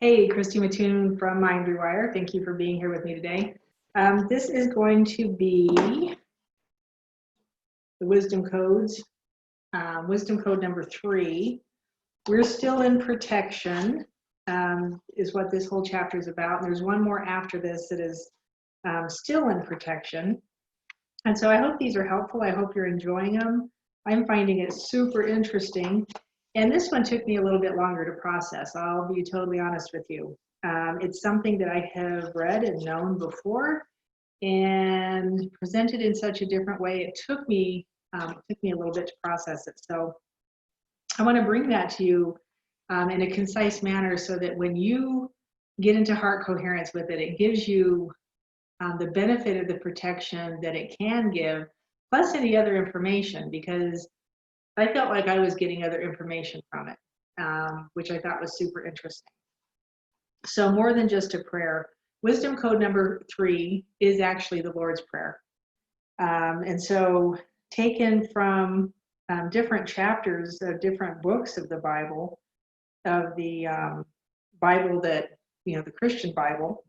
Hey, Christy Mattoon from Rewire. Thank you for being here with me today. This is going to be the wisdom codes, wisdom code number 3. We're still in protection, is what this whole chapter is about. And there's one more after this that is still in protection. And so I hope these are helpful. I hope you're enjoying them. I'm finding it super interesting. And this one took me a little bit longer to process. I'll be totally honest with you. It's something that I have read and known before and presented in such a different way. It took me a little bit to process it. So I want to bring that to you in a concise manner so that when you get into heart coherence with it, it gives you the benefit of the protection that it can give, plus any other information, because I felt like I was getting other information from it, which I thought was super interesting. So more than just a prayer, wisdom code number 3 is actually the Lord's Prayer. And so taken from different chapters of different books of the Bible, of the Bible that, the Christian Bible.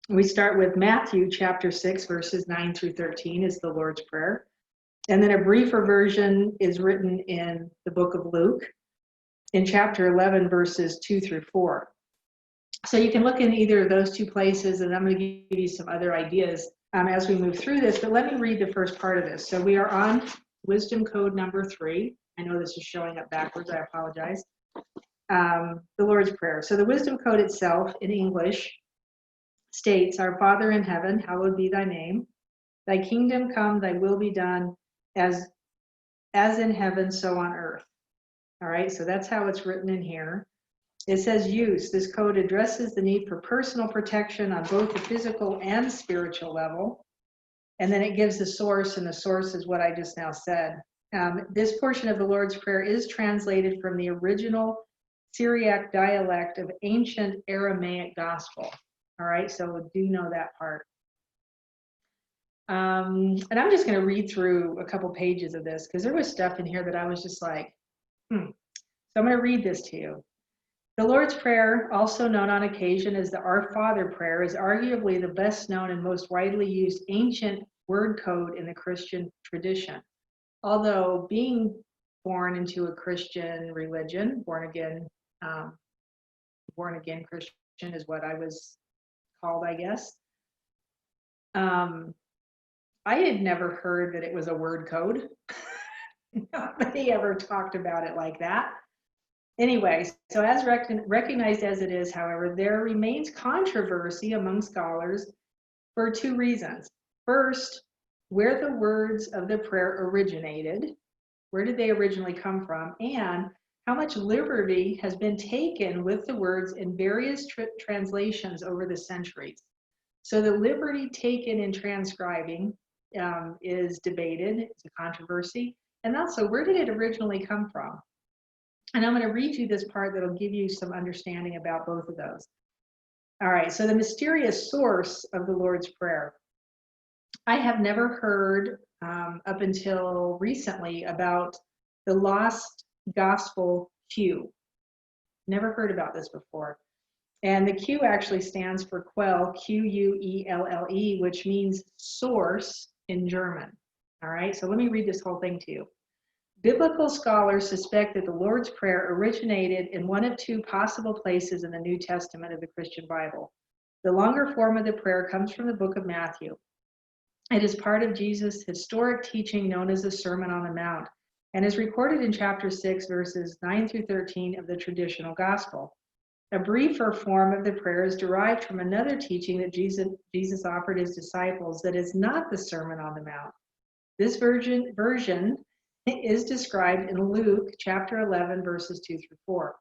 We start with Matthew chapter 6, verses 9 through 13 is the Lord's Prayer. And then a briefer version is written in the book of Luke in chapter 11, verses 2 through 4. So you can look in either of those two places, and I'm going to give you some other ideas as we move through this. But let me read the first part of this. So we are on wisdom code number 3. I know this is showing up backwards. I apologize. The Lord's Prayer. So the wisdom code itself in English states, "Our Father in heaven, hallowed be thy name. Thy kingdom come, thy will be done, as in heaven, so on earth." All right, so that's how it's written in here. It says use. This code addresses the need for personal protection on both the physical and spiritual level. And then it gives the source, and the source is what I just now said. This portion of the Lord's Prayer is translated from the original Syriac dialect of ancient Aramaic gospel. All right, so do know that part. And I'm just going to read through a couple pages of this because there was stuff in here that I was just like, So I'm going to read this to you. The Lord's Prayer, also known on occasion as the Our Father prayer, is arguably the best known and most widely used ancient word code in the Christian tradition. Although being born into a Christian religion, born again Christian is what I was called, I guess. I had never heard that it was a word code. Nobody ever talked about it like that. Anyway, so as recognized as it is, however, there remains controversy among scholars for 2 reasons. First, where the words of the prayer originated, where did they originally come from, and how much liberty has been taken with the words in various translations over the centuries. So the liberty taken in transcribing is debated, it's a controversy, and also where did it originally come from? And I'm going to read you this part that'll give you some understanding about both of those. All right, so the mysterious source of the Lord's Prayer. I have never heard up until recently about the lost gospel Q. Never heard about this before. And the Q actually stands for Quell, Q-U-E-L-L-E, which means source in German. All right, so let me read this whole thing to you. Biblical scholars suspect that the Lord's Prayer originated in one of 2 possible places in the New Testament of the Christian Bible. The longer form of the prayer comes from the book of Matthew. It is part of Jesus' historic teaching known as the Sermon on the Mount and is recorded in chapter 6, verses 9 through 13 of the traditional gospel. A briefer form of the prayer is derived from another teaching that Jesus offered his disciples that is not the Sermon on the Mount. This version is described in Luke chapter 11, verses 2 through 4.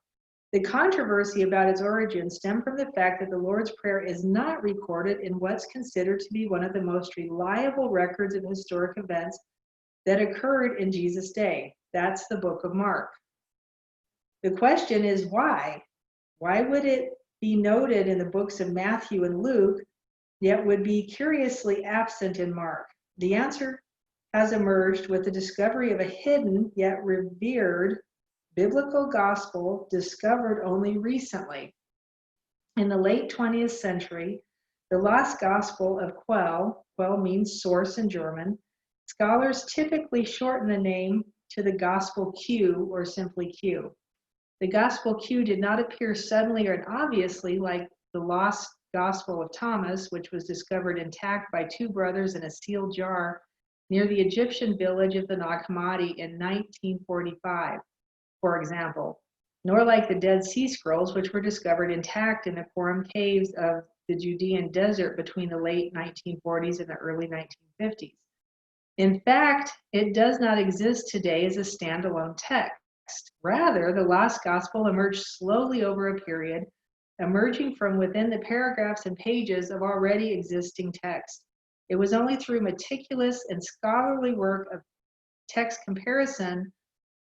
The controversy about its origin stemmed from the fact that the Lord's Prayer is not recorded in what's considered to be one of the most reliable records of historic events that occurred in Jesus' day. That's the book of Mark. The question is why? Why would it be noted in the books of Matthew and Luke, yet would be curiously absent in Mark? The answer has emerged with the discovery of a hidden yet revered biblical gospel discovered only recently. In the late 20th century, the lost gospel of Quell means source in German, scholars typically shorten the name to the gospel Q or simply Q. The gospel Q did not appear suddenly or obviously like the lost gospel of Thomas, which was discovered intact by two brothers in a sealed jar near the Egyptian village of the Nag Hammadi in 1945, for example, nor like the Dead Sea Scrolls, which were discovered intact in the Qumran caves of the Judean desert between the late 1940s and the early 1950s. In fact, it does not exist today as a standalone text. Rather, the lost gospel emerged slowly over a period, emerging from within the paragraphs and pages of already existing text. It was only through meticulous and scholarly work of text comparison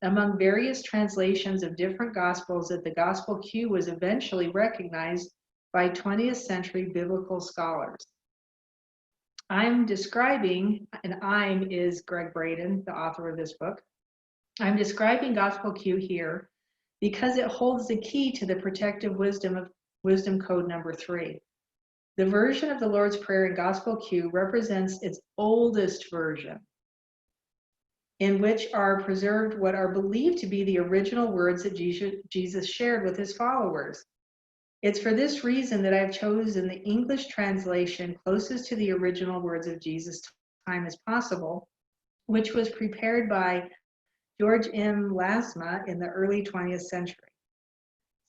among various translations of different gospels that the gospel Q was eventually recognized by 20th century biblical scholars. I'm describing, and I'm is Gregg Braden, the author of this book. I'm describing gospel Q here because it holds the key to the protective wisdom of wisdom code number 3. The version of the Lord's Prayer in gospel Q represents its oldest version, in which are preserved what are believed to be the original words that Jesus shared with his followers. It's for this reason that I've chosen the English translation closest to the original words of Jesus' time as possible, which was prepared by George M. Lasma in the early 20th century.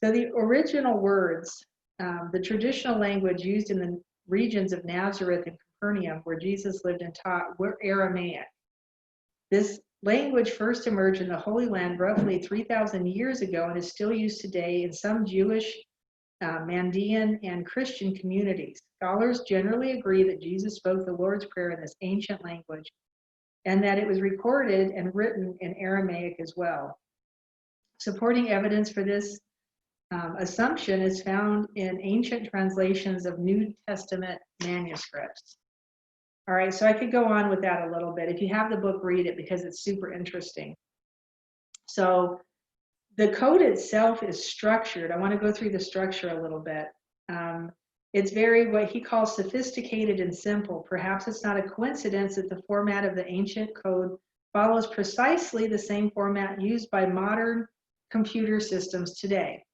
So the original words, the traditional language used in the regions of Nazareth and Capernaum, where Jesus lived and taught, were Aramaic. This language first emerged in the Holy Land roughly 3,000 years ago and is still used today in some Jewish, Mandean, and Christian communities. Scholars generally agree that Jesus spoke the Lord's Prayer in this ancient language and that it was recorded and written in Aramaic as well. Supporting evidence for this assumption is found in ancient translations of New Testament manuscripts. All right, so I could go on with that a little bit. If you have the book, read it because it's super interesting. So the code itself is structured. I want to go through the structure a little bit. It's very what he calls sophisticated and simple. Perhaps it's not a coincidence that the format of the ancient code follows precisely the same format used by modern computer systems today.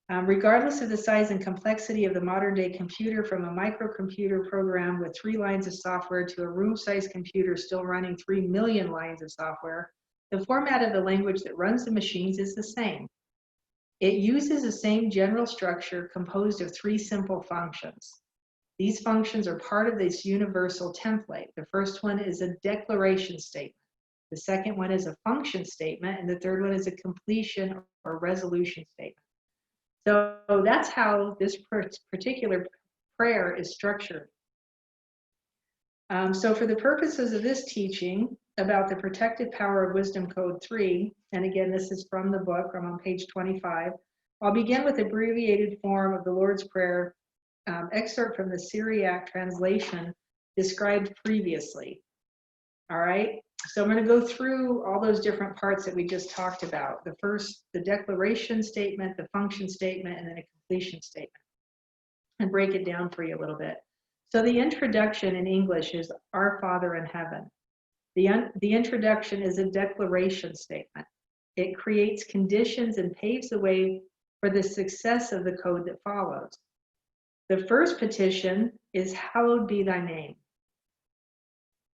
Regardless of the size and complexity of the modern day computer, from a microcomputer program with 3 lines of software to a room-sized computer still running 3 million lines of software, the format of the language that runs the machines is the same. It uses the same general structure composed of 3 simple functions. These functions are part of this universal template. The first one is a declaration statement. The second one is a function statement, and the third one is a completion or resolution statement. So that's how this particular prayer is structured. So for the purposes of this teaching about the protective power of Wisdom Code 3, and again, this is from the book, I'm on page 25, I'll begin with abbreviated form of the Lord's Prayer, excerpt from the Syriac translation described previously. All right, so I'm going to go through all those different parts that we just talked about. The first, the declaration statement, the function statement, and then a completion statement, and break it down for you a little bit. So the introduction in English is Our Father in Heaven. The introduction is a declaration statement. It creates conditions and paves the way for the success of the code that follows. The first petition is Hallowed be thy name.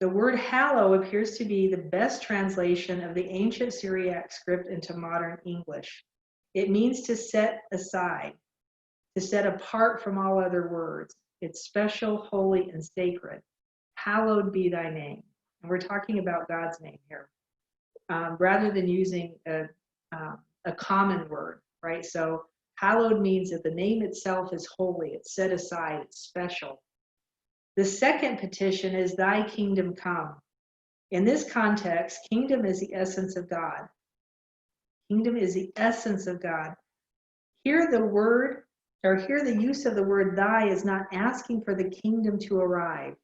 The word hallow appears to be the best translation of the ancient Syriac script into modern English. It means to set aside, to set apart from all other words. It's special, holy, and sacred. Hallowed be thy name. And we're talking about God's name here, rather than using a common word, right? So hallowed means that the name itself is holy, it's set aside, it's special. The second petition is thy kingdom come. In this context, kingdom is the essence of God. Kingdom is the essence of God. Here the use of the word thy is not asking for the kingdom to arrive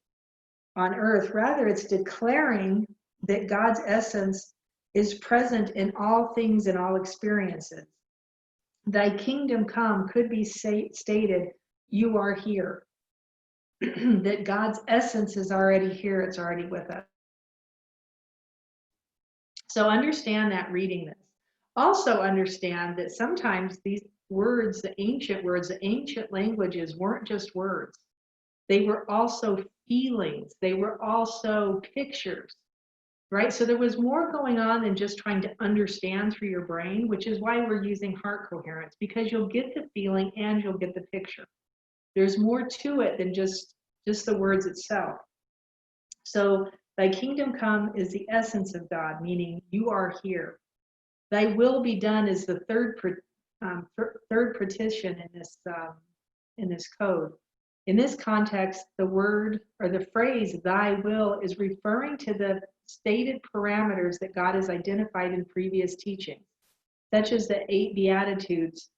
on earth. Rather, it's declaring that God's essence is present in all things and all experiences. Thy kingdom come could be stated, you are here. That God's essence is already here, it's already with us. So understand that reading this. Also understand that sometimes these words, the ancient languages weren't just words. They were also feelings. They were also pictures, right? So there was more going on than just trying to understand through your brain, which is why we're using heart coherence, because you'll get the feeling and you'll get the picture. There's more to it than just the words itself. So thy kingdom come is the essence of God, meaning you are here. Thy will be done is the third petition in this code. In this context, the word or the phrase "thy will" is referring to the stated parameters that God has identified in previous teachings, such as the 8 Beatitudes,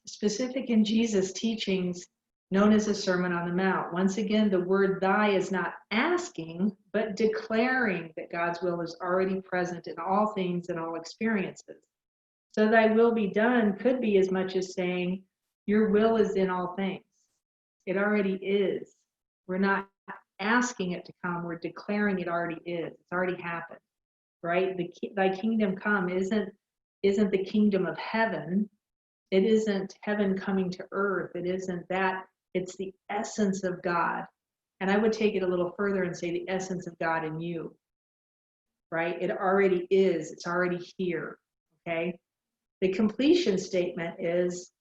specific in Jesus' teachings, known as the Sermon on the Mount. Once again, the word "thy" is not asking, but declaring that God's will is already present in all things and all experiences. So thy will be done could be as much as saying, your will is in all things. It already is. We're not asking it to come, we're declaring it already is. It's already happened, right? Thy kingdom come isn't the kingdom of heaven. It isn't heaven coming to earth. It isn't that. It's the essence of God. And I would take it a little further and say the essence of God in you, right? It already is. It's already here, okay? The completion statement is,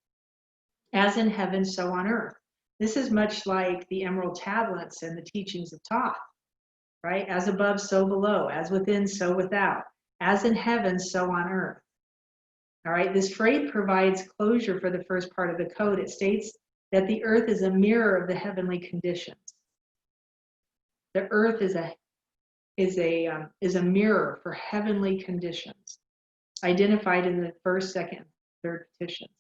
as in heaven, so on earth. This is much like the emerald tablets and the teachings of Thoth, right? As above, so below. As within, so without. As in heaven, so on earth. All right, this phrase provides closure for the first part of the code. It states that the earth is a mirror of the heavenly conditions. The earth is a mirror for heavenly conditions, identified in the first, second, third petitions.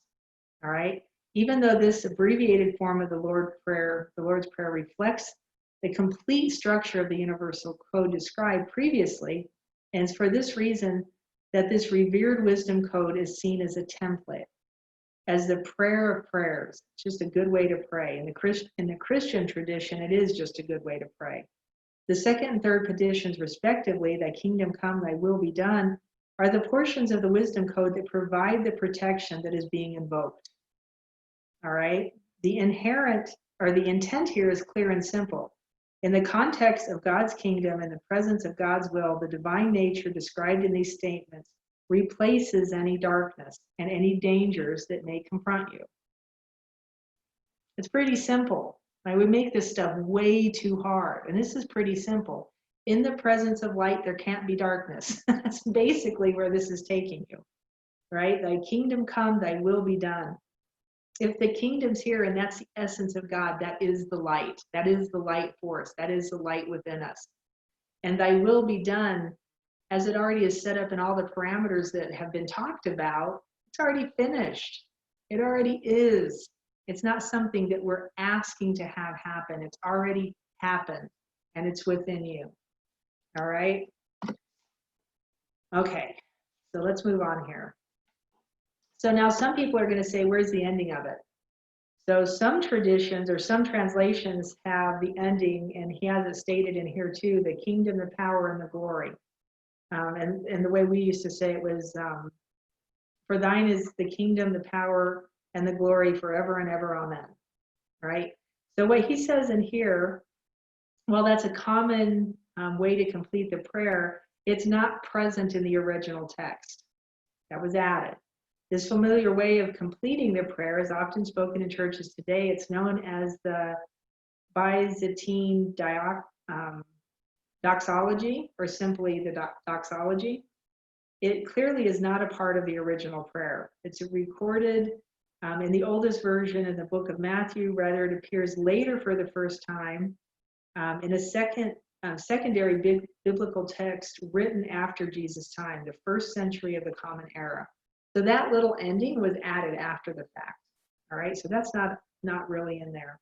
All right. Even though this abbreviated form of the Lord's Prayer reflects the complete structure of the universal code described previously, and it's for this reason that this revered wisdom code is seen as a template, as the prayer of prayers. It's just a good way to pray. In the Christian tradition, it is just a good way to pray. The second and third petitions, respectively, thy kingdom come, thy will be done, are the portions of the wisdom code that provide the protection that is being invoked. All right? The intent here is clear and simple. In the context of God's kingdom and the presence of God's will, the divine nature described in these statements replaces any darkness and any dangers that may confront you. It's pretty simple. I would make this stuff way too hard, and this is pretty simple. In the presence of light, there can't be darkness. That's basically where this is taking you, right? Thy kingdom come, thy will be done. If the kingdom's here and that's the essence of God, that is the light. That is the light force. That is the light within us. And thy will be done, as it already is set up in all the parameters that have been talked about, it's already finished. It already is. It's not something that we're asking to have happen. It's already happened, and it's within you. All right? Okay, so let's move on here. So now some people are going to say, where's the ending of it? So some traditions or some translations have the ending, and he has it stated in here too, the kingdom, the power, and the glory. And the way we used to say it was, for thine is the kingdom, the power, and the glory forever and ever, amen. Right? So what he says in here, well, that's a common way to complete the prayer. It's not present in the original text. That was added. This familiar way of completing the prayer is often spoken in churches today. It's known as the Byzantine doxology, or simply the doxology. It clearly is not a part of the original prayer. It's recorded in the oldest version in the book of Matthew. Rather, it appears later for the first time in a secondary biblical text written after Jesus' time, the 1st century of the Common Era. So that little ending was added after the fact. All right, so that's not really in there.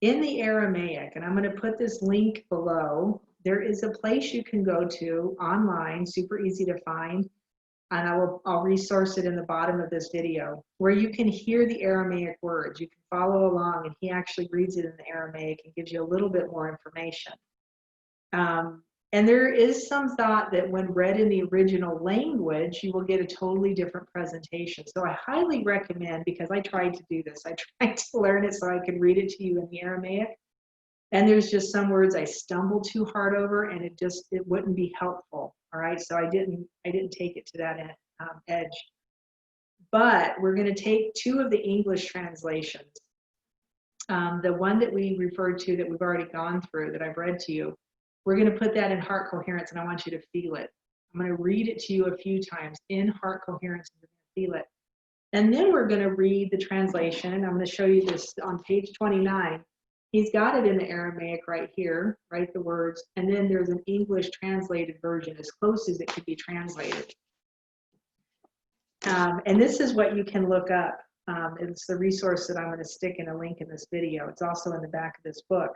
In the Aramaic, and I'm going to put this link below, there is a place you can go to online, super easy to find, and I'll resource it in the bottom of this video, where you can hear the Aramaic words. You can follow along, and he actually reads it in the Aramaic and gives you a little bit more information. And there is some thought that when read in the original language, you will get a totally different presentation. So I highly recommend, because I tried to do this, I tried to learn it so I could read it to you in the Aramaic. And there's just some words I stumbled too hard over, and it wouldn't be helpful. All right, so I didn't take it to that edge. But we're going to take two of the English translations. The one that we referred to that we've already gone through, that I've read to you, we're going to put that in heart coherence, and I want you to feel it. I'm going to read it to you a few times in heart coherence, and you're going to feel it. And then we're going to read the translation. I'm going to show you this on page 29. He's got it in the Aramaic right here, right, the words. And then there's an English translated version, as close as it could be translated. And this is what you can look up. It's the resource that I'm going to stick in a link in this video. It's also in the back of this book.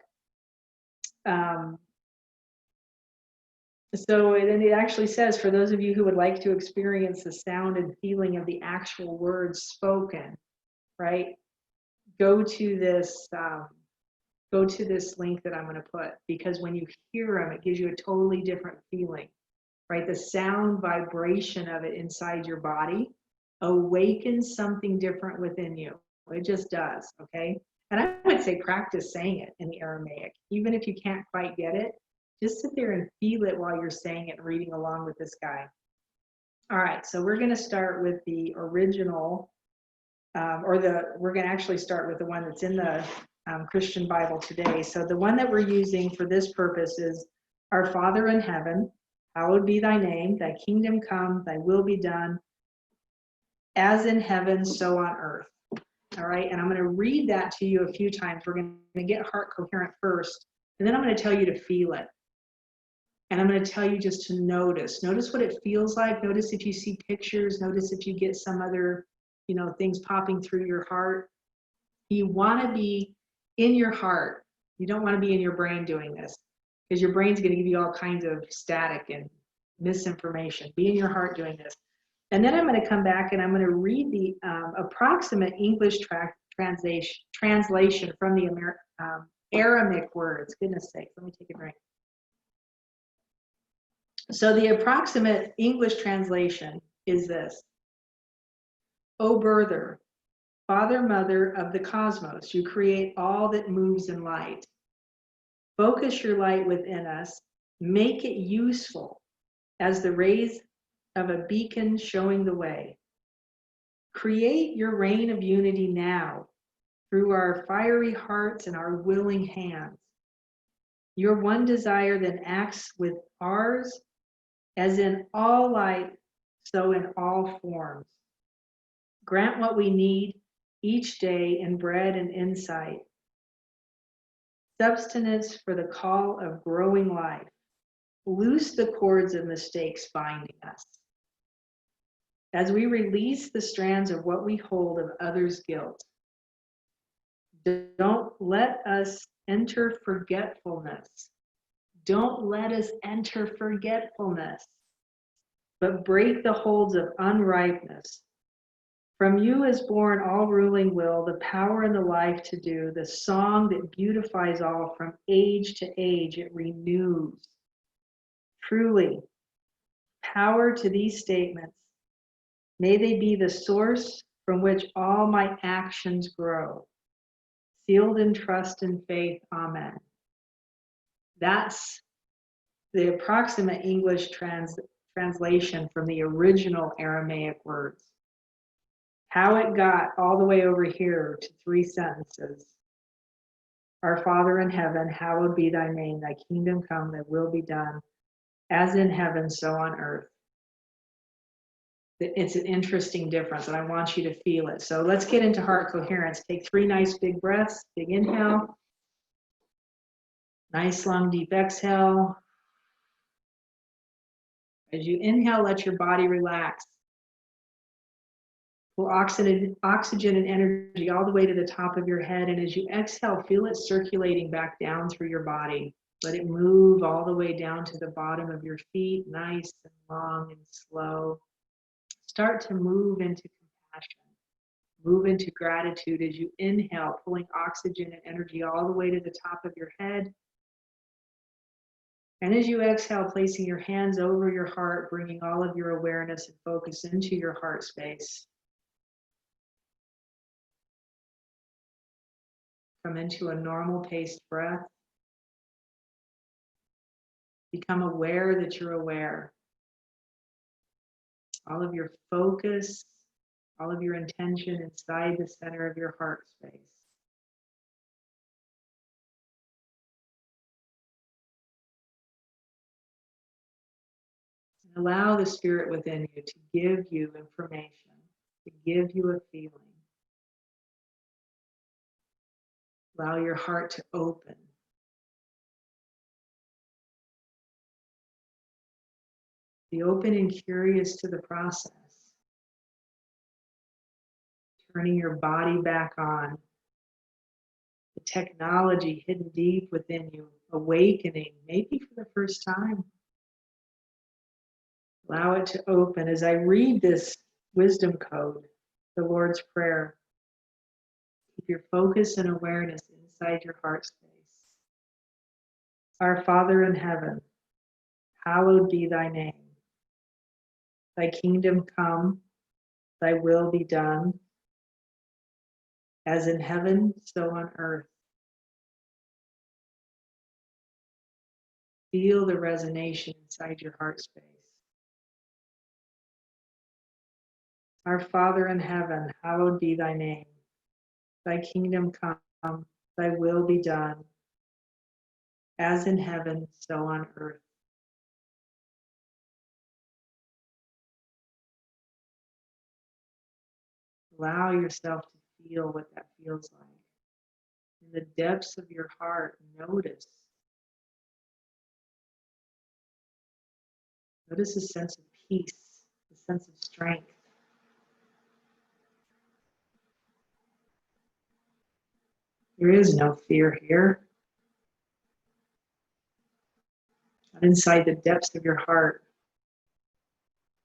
So it actually says, for those of you who would like to experience the sound and feeling of the actual words spoken, right, go to this link that I'm going to put, because when you hear them, it gives you a totally different feeling, right? The sound vibration of it inside your body awakens something different within you. It just does, okay? And I would say practice saying it in the Aramaic. Even if you can't quite get it, just sit there and feel it while you're saying it and reading along with this guy. All right, so we're going to start with the original, we're going to actually start with the one that's in the Christian Bible today. So the one that we're using for this purpose is, Our Father in heaven, hallowed be thy name, thy kingdom come, thy will be done, as in heaven, so on earth. All right, and I'm going to read that to you a few times. We're going to get heart coherent first, and then I'm going to tell you to feel it. And I'm going to tell you just to notice what it feels like. Notice if you see pictures, notice if you get some other, things popping through your heart. You want to be in your heart. You don't want to be in your brain doing this, because your brain's going to give you all kinds of static and misinformation. Be in your heart doing this. And then I'm going to come back and I'm going to read the approximate English translation from the Aramaic words. Goodness sakes, let me take a drink. So the approximate English translation is this. O birther, father, mother of the cosmos, you create all that moves in light. Focus your light within us. Make it useful as the rays of a beacon showing the way. Create your reign of unity now through our fiery hearts and our willing hands. Your one desire then acts with ours, as in all light, so in all forms. Grant what we need each day in bread and insight, substance for the call of growing life. Loose the cords of mistakes binding us. As we release the strands of what we hold of others' guilt, don't let us enter forgetfulness. Don't let us enter forgetfulness, but break the holds of unripeness. From you is born all ruling will, the power and the life to do, the song that beautifies all. From age to age it renews. Truly, power to these statements. May they be the source from which all my actions grow. Sealed in trust and faith, amen. That's the approximate English translation from the original Aramaic words. How it got all the way over here to 3 sentences. Our Father in heaven, hallowed be thy name, thy kingdom come, thy will be done, as in heaven, so on earth. It's an interesting difference, and I want you to feel it. So let's get into heart coherence. Take 3 nice big breaths. Big inhale. Nice long deep exhale. As you inhale, let your body relax. Pull oxygen and energy all the way to the top of your head. And as you exhale, feel it circulating back down through your body. Let it move all the way down to the bottom of your feet, nice and long and slow. start to move into compassion, move into gratitude as you inhale, pulling oxygen and energy all the way to the top of your head. And as you exhale, placing your hands over your heart, bringing all of your awareness and focus into your heart space. Come into a normal paced breath. Become aware that you're aware. All of your focus, all of your intention inside the center of your heart space. And allow the spirit within you to give you information, to give you a feeling. Allow your heart to open. Be open and curious to the process. Turning your body back on. The technology hidden deep within you, awakening, maybe for the first time. Allow it to open. As I read this wisdom code, the Lord's Prayer, keep your focus and awareness inside your heart space. Our Father in heaven, hallowed be thy name. Thy kingdom come, thy will be done, as in heaven, so on earth. Feel the resonation inside your heart space. Our Father in heaven, hallowed be thy name. Thy kingdom come, thy will be done, as in heaven, so on earth. Allow yourself to feel what that feels like. In the depths of your heart, notice. Notice a sense of peace, a sense of strength. There is no fear here. But inside the depths of your heart,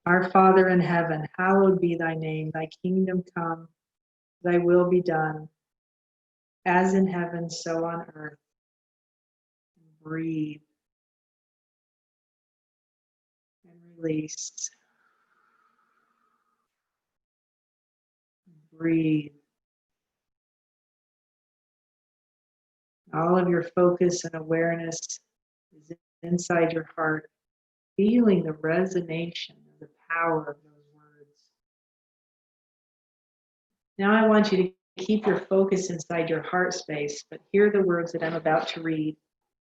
our Father in heaven, hallowed be thy name. Thy kingdom come, thy will be done, as in heaven, so on earth. Breathe and release. Breathe. All of your focus and awareness is inside your heart, feeling the resonation of the power of those words. Now I want you to keep your focus inside your heart space, but hear the words that I'm about to read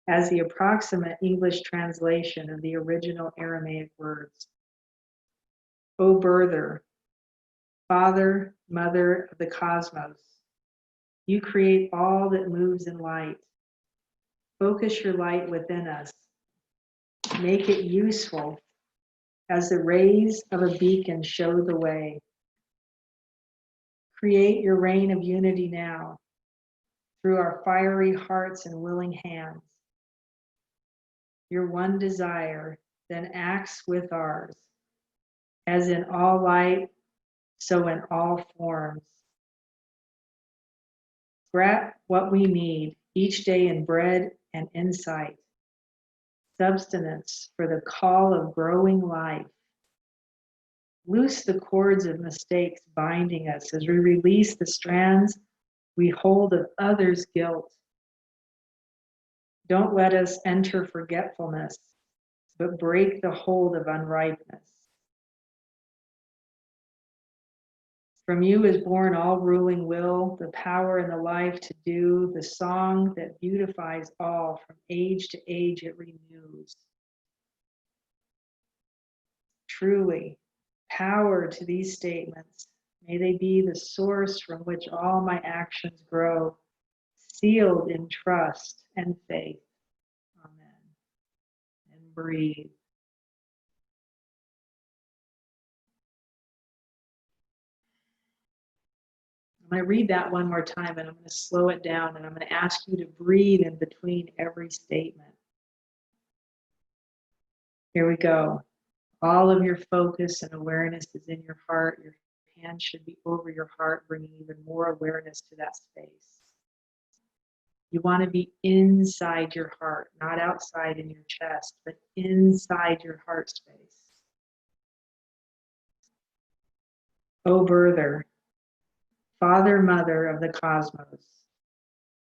as the approximate English translation of the original Aramaic words. O birther, father, mother of the cosmos, you create all that moves in light. Focus your light within us. Make it useful as the rays of a beacon show the way. Create your reign of unity now through our fiery hearts and willing hands. Your one desire then acts with ours, as in all light, so in all forms. Grant what we need each day in bread and insight, substance for the call of growing life. Loose the cords of mistakes binding us as we release the strands we hold of others' guilt. Don't let us enter forgetfulness, but break the hold of unripeness. From you is born all ruling will, the power and the life to do, the song that beautifies all, from age to age it renews. Truly, power to these statements. May they be the source from which all my actions grow, sealed in trust and faith. Amen. And breathe. I'm going to read that one more time, and I'm going to slow it down, and I'm going to ask you to breathe in between every statement. Here we go. All of your focus and awareness is in your heart. Your hand should be over your heart, bringing even more awareness to that space. You want to be inside your heart, not outside in your chest, but inside your heart space. O birther, Father, Mother of the cosmos,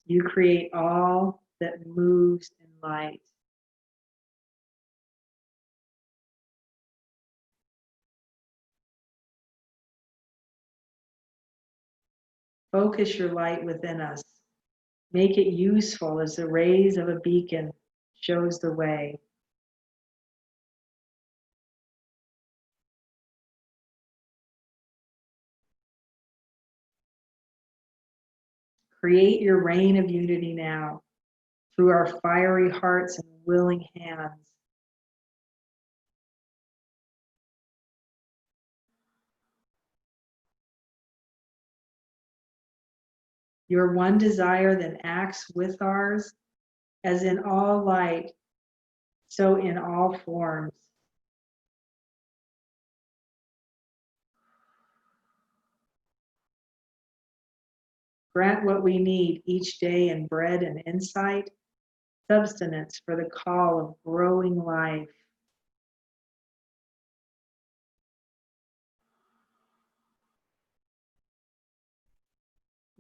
you create all that moves in light. Focus your light within us. Make it useful as the rays of a beacon shows the way. Create your reign of unity now through our fiery hearts and willing hands. Your one desire then acts with ours, as in all light, so in all forms. Grant what we need each day in bread and insight, substance for the call of growing life.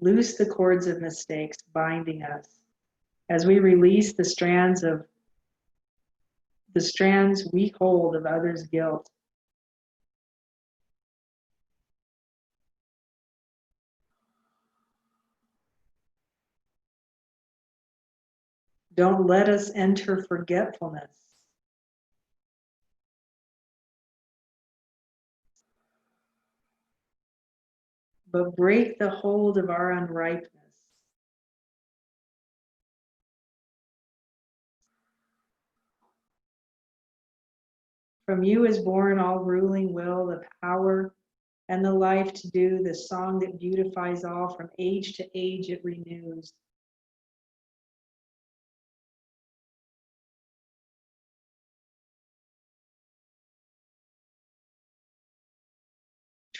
Loose the cords of mistakes binding us as we release the strands we hold of others' guilt. Don't let us enter forgetfulness. But break the hold of our unripeness. From you is born all ruling will, the power, and the life to do the song that beautifies all. From age to age it renews.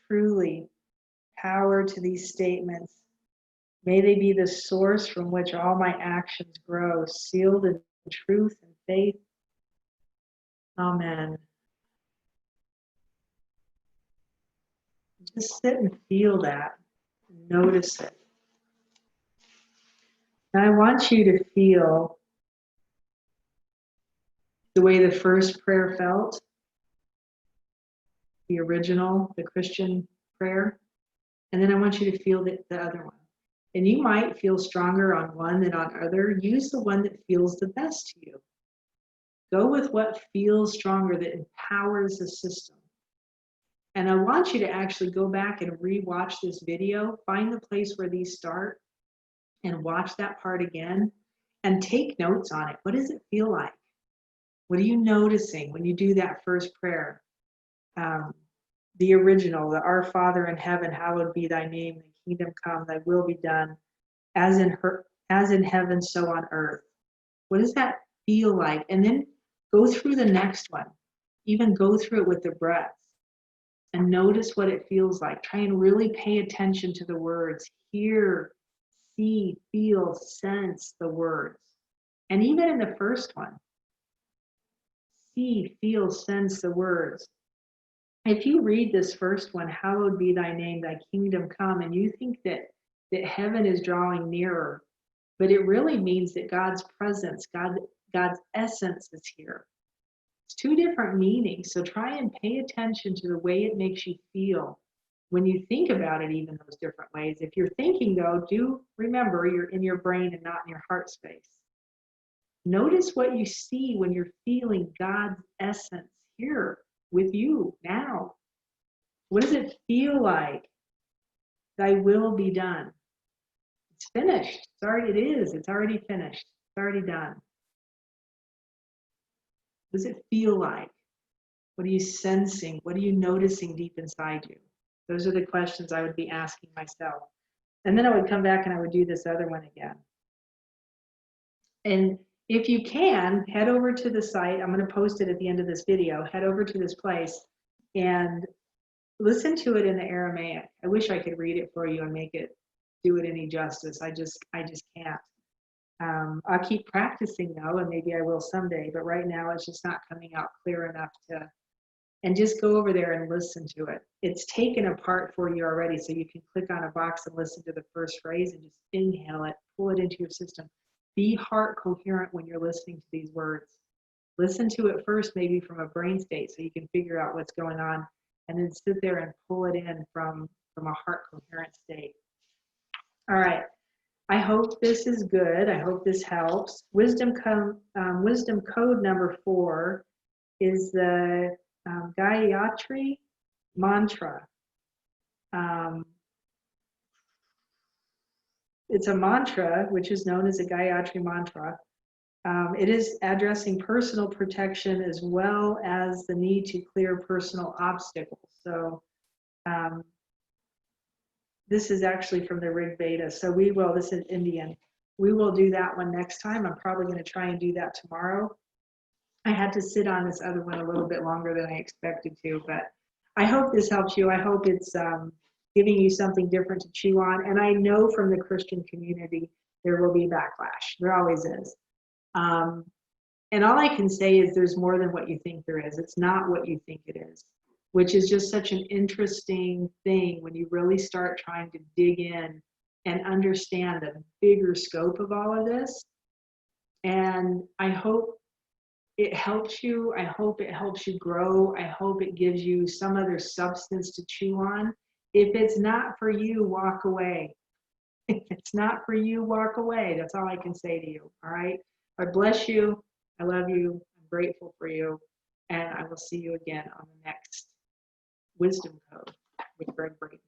Truly, power to these statements. May they be the source from which all my actions grow, sealed in truth and faith. Amen. Just sit and feel that. Notice it. And I want you to feel the way the first prayer felt, the original, the Christian prayer. And then I want you to feel the other one. And you might feel stronger on one than on other. Use the one that feels the best to you. Go with what feels stronger, that empowers the system. And I want you to actually go back and re-watch this video, find the place where these start, and watch that part again, and take notes on it. What does it feel like? What are you noticing when you do that first prayer? The original, the Our Father in heaven, hallowed be thy name, thy kingdom come, thy will be done, as in heaven, so on earth. What does that feel like? And then go through the next one. Even go through it with the breaths and notice what it feels like. Try and really pay attention to the words. Hear, see, feel, sense the words. And even in the first one, see, feel, sense the words. If you read this first one, hallowed be thy name, thy kingdom come, and you think that heaven is drawing nearer, but it really means that God's presence, God's essence is here. It's two different meanings, so try and pay attention to the way it makes you feel when you think about it, even those different ways. If you're thinking, though, do remember you're in your brain and not in your heart space. Notice what you see when you're feeling God's essence here with you now. What does it feel like? Thy will be done. It's finished. It's already finished. It's already done. What does it feel like? What are you sensing? What are you noticing deep inside you? Those are the questions I would be asking myself. And then I would come back and I would do this other one again. And if you can, head over to the site. I'm going to post it at the end of this video. Head over to this place and listen to it in the Aramaic. I wish I could read it for you and do it any justice. I just can't. I'll keep practicing though, and maybe I will someday, but right now it's just not coming out clear enough and just go over there and listen to it. It's taken apart for you already, so you can click on a box and listen to the first phrase and just inhale it, pull it into your system. Be heart coherent when you're listening to these words. Listen to it first, maybe from a brain state, so you can figure out what's going on, and then sit there and pull it in from a heart coherent state. All right. I hope this is good. I hope this helps. Wisdom code number 4 is the Gayatri mantra. It's a mantra which is known as a Gayatri mantra. It is addressing personal protection as well as the need to clear personal obstacles. So this is actually from the Rig Veda. So this is Indian. We will do that one next time. I'm probably going to try and do that tomorrow. I had to sit on this other one a little bit longer than I expected to, but I hope this helps you. I hope it's giving you something different to chew on. And I know from the Christian community, there will be backlash. There always is. And all I can say is there's more than what you think there is. It's not what you think it is, which is just such an interesting thing when you really start trying to dig in and understand the bigger scope of all of this. And I hope it helps you. I hope it helps you grow. I hope it gives you some other substance to chew on. If it's not for you, walk away. If it's not for you, walk away. That's all I can say to you. All right. God bless you. I love you. I'm grateful for you. And I will see you again on the next Wisdom Code with Gregg Braden.